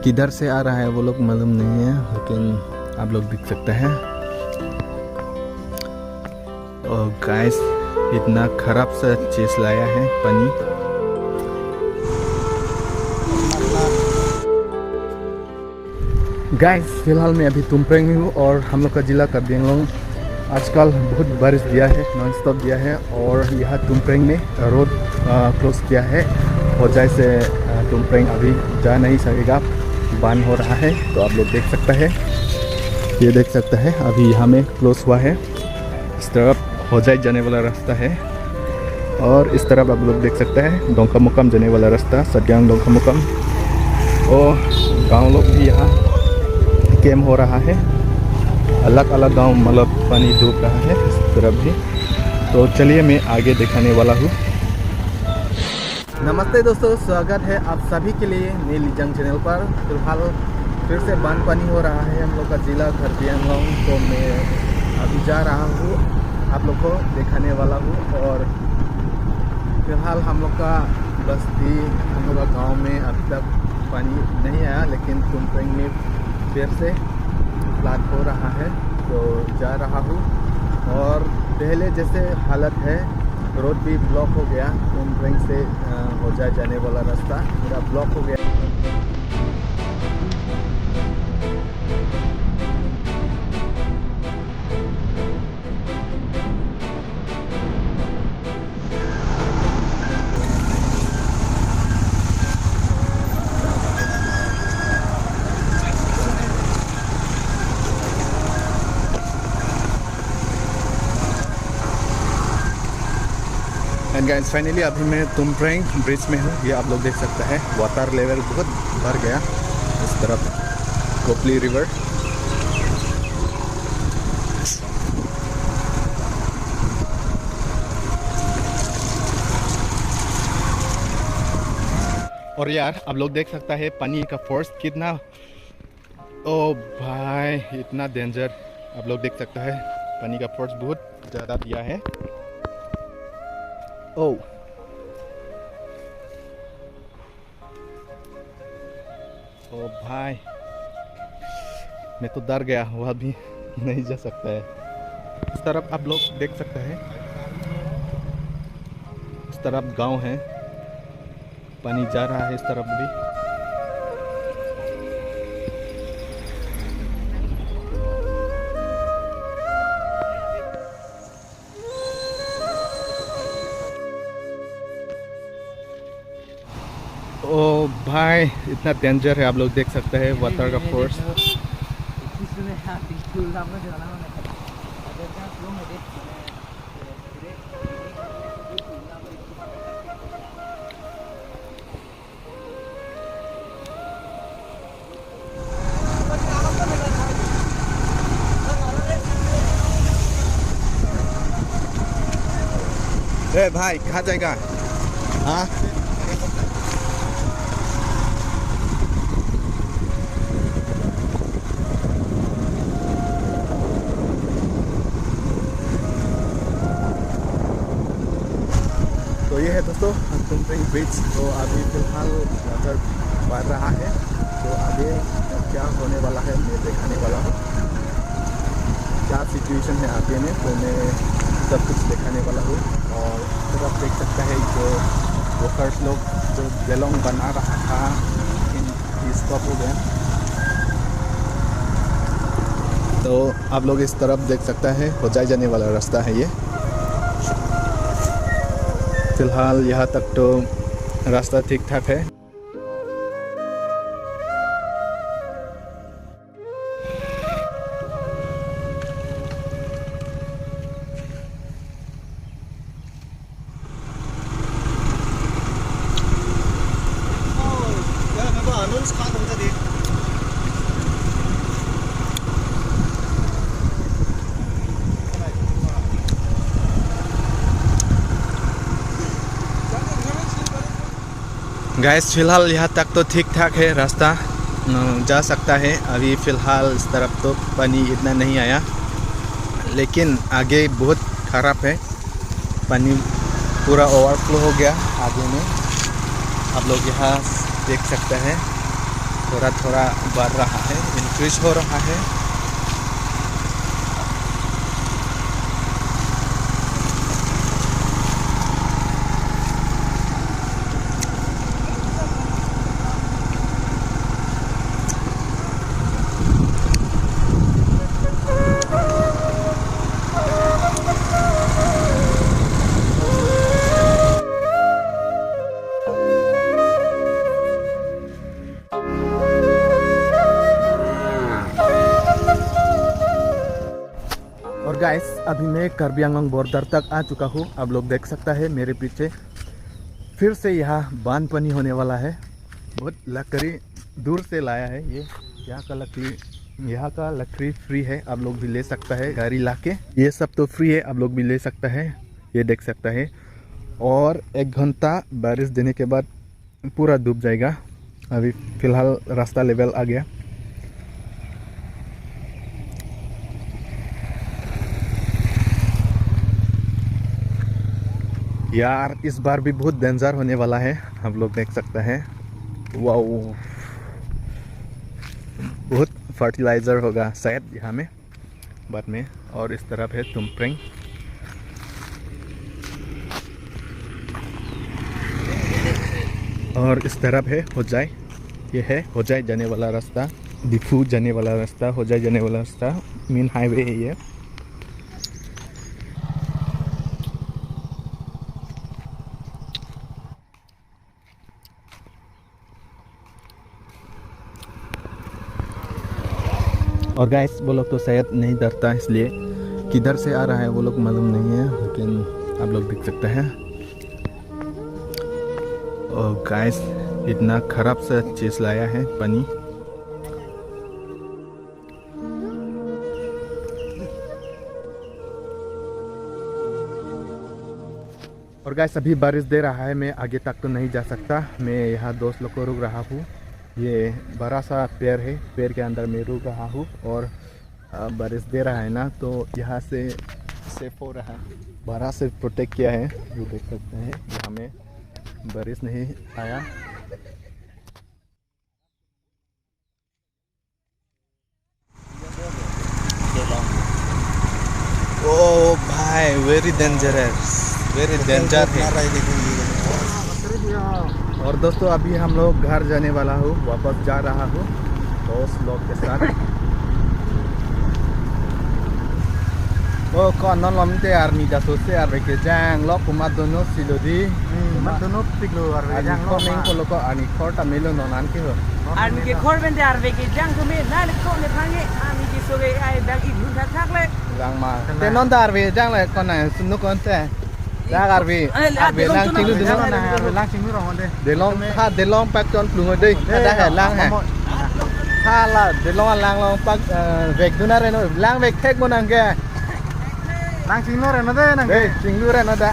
किधर से आ रहा है वो लोग मालूम नहीं है, लेकिन आप लोग देख सकते हैं। और गाइस इतना खराब सा चीज लाया है पानी। गाइस फिलहाल मैं अभी तुमप्रेंग में हूँ और हम लोग का ज़िला कार्बी आंगलोंग आजकल बहुत बारिश दिया है, नॉन स्टॉप दिया है। और यहाँ तुमप्रेंग में रोड क्लोज किया है, वजह से तुमप्रेंग अभी जा नहीं सकेगा, बंद हो रहा है। तो आप लोग देख सकते हैं, ये देख सकते हैं अभी यहाँ में क्लोज हुआ है। इस तरफ होजाई जाने वाला रास्ता है और इस तरफ आप लोग देख सकते हैं डोंकामुकम जाने वाला रास्ता, सत्यांग डोंकामुकम। और गाँव लोग भी यहाँ कैम हो रहा है, अलग अलग गांव मतलब पानी डूब रहा है इस तरफ भी। तो चलिए मैं आगे दिखाने वाला हूँ। नमस्ते दोस्तों, स्वागत है आप सभी के लिए मेरे लीजंग चैनल पर। फिलहाल फिर से बांध पानी हो रहा है हम लोग का ज़िला कार्बी आंगलोंग। तो मैं अभी जा रहा हूँ, आप लोग को दिखाने वाला हूँ। और फिलहाल हम लोग का बस्ती, हम लोग का गाँव में अभी तक पानी नहीं आया, लेकिन तुमप्रेंग में फिर से फ्लड हो रहा है। तो जा रहा हूँ और पहले जैसे हालत है, रोड भी ब्लॉक हो गया। तुमप्रेंग से होजाई जाने वाला रास्ता पूरा ब्लॉक हो गया। एंड गाइस फाइनली अभी मैं तुमप्रेंग ब्रिज में हूँ। ये आप लोग देख सकते हैं वाटर लेवल बहुत भर गया इस तरफ, कोपली रिवर। और यार आप लोग देख सकता है पानी का फोर्स कितना, ओ भाई इतना डेंजर। आप लोग देख सकता है पानी का फोर्स बहुत ज़्यादा दिया है। ओ भाई मैं तो डर गया, वह भी नहीं जा सकता है। इस तरफ आप लोग देख सकते हैं, इस तरफ गांव है, पानी जा रहा है इस तरफ भी। ओ भाई इतना डेंजर है, आप लोग देख सकते हैं वाटर का फोर्स। ए भाई कहाँ जाएगा? हाँ तो ये है दोस्तों तुमप्रेंग ब्रिज। तो अभी फिलहाल वाटर बढ़ रहा है, तो आगे क्या होने वाला है मैं दिखाने वाला हूँ, क्या सिचुएशन है आगे में, तो मैं सब कुछ दिखाने वाला हूँ। और फिर आप देख सकते हैं जो वर्कर्स लोग जो गेलोंग बना रहा था, लेकिन स्टॉप हो गया। तो आप लोग इस तरफ देख सकते हैं होजाई जाने वाला रास्ता है ये। फिलहाल यहाँ तक तो रास्ता ठीक ठाक है। गैस फिलहाल यहाँ तक तो ठीक ठाक है रास्ता, जा सकता है। अभी फ़िलहाल इस तरफ तो पानी इतना नहीं आया, लेकिन आगे बहुत ख़राब है, पानी पूरा ओवरफ्लो हो गया आगे में। आप लोग यहाँ देख सकते हैं थोड़ा थोड़ा बढ़ रहा है, इंक्रीज हो रहा है। और गाइस अभी मैं कार्बी आंगलोंग बॉर्डर तक आ चुका हूँ। आप लोग देख सकता है मेरे पीछे फिर से यहाँ बांध पानी होने वाला है। बहुत लकड़ी दूर से लाया है ये। यहाँ का लकड़ी फ्री है, आप लोग भी ले सकता है गाड़ी लाके। ये सब तो फ्री है, आप लोग भी ले सकता है। ये देख सकता है। और 1 घंटा बारिश देने के बाद पूरा डूब जाएगा। अभी फिलहाल रास्ता लेवल आ गया। यार इस बार भी बहुत डेंजर होने वाला है, आप लोग देख सकते हैं। वाओ, बहुत फर्टिलाइज़र होगा शायद यहाँ में बाद में। और इस तरफ है तुम्प्रेंग। और इस तरफ है होजाई। ये है होजाई जाने वाला रास्ता, दिफू जाने वाला रास्ता, होजाई जाने वाला रास्ता। मेन हाईवे है ये। और गाइस वो लोग तो शायद नहीं डरता, इसलिए किधर से आ रहा है वो लोग मालूम नहीं है, लेकिन आप लोग देख सकते हैं। और गाइस इतना खराब सा चीज़ लाया है पानी। और गाइस अभी बारिश दे रहा है, मैं आगे तक तो नहीं जा सकता। मैं यहाँ दोस्त लोग को रुक रहा हूँ। ये बड़ा सा पेड़ है, पेड़ के अंदर मैं रुक रहा हूँ। और बारिश दे रहा है ना, तो यहाँ से सेफ हो रहा है। बड़ा से प्रोटेक्ट किया है, जो देख सकते हैं। यहाँ में बारिश नहीं आया। ओ भाई वेरी डेंजरस, वेरी डेंजर है। और दोस्तों अभी हम लोग घर जाने वाला हूँ, वापस जा रहा हूँ दोस्त लोग के साथ। ओ कौन नॉन लमते आर्मी जासूस से आर्मी के जांग लोग कुमार दोनों सिलोदी कुमार दोनों पिगलो आर्मी जांग लोग नहीं को लोग को आर्मी खोर तमिलो नॉन के हो आर्मी के खोर बेंटे आर्मी के जांग तो में ना लिखो ने भांगे आर्मी के सोगे आई बैग इधर था थाक ले जांग मा ते नॉन आर्मी जांग ले कौन है सुनो कौन से जांग आर्मी लांग चिंगलू दिनों ना आर्मी लांग चिंगलू रहो दे देलोंग पैक चॉन प्लुंग दे ada है लांग है ha la देलोंग लांग लोंग पैक वेक दुना रे नो लांग वेक टेक मोनंग के लांग चिंगलू रे ना दे नंगे चिंगलू रे ना दा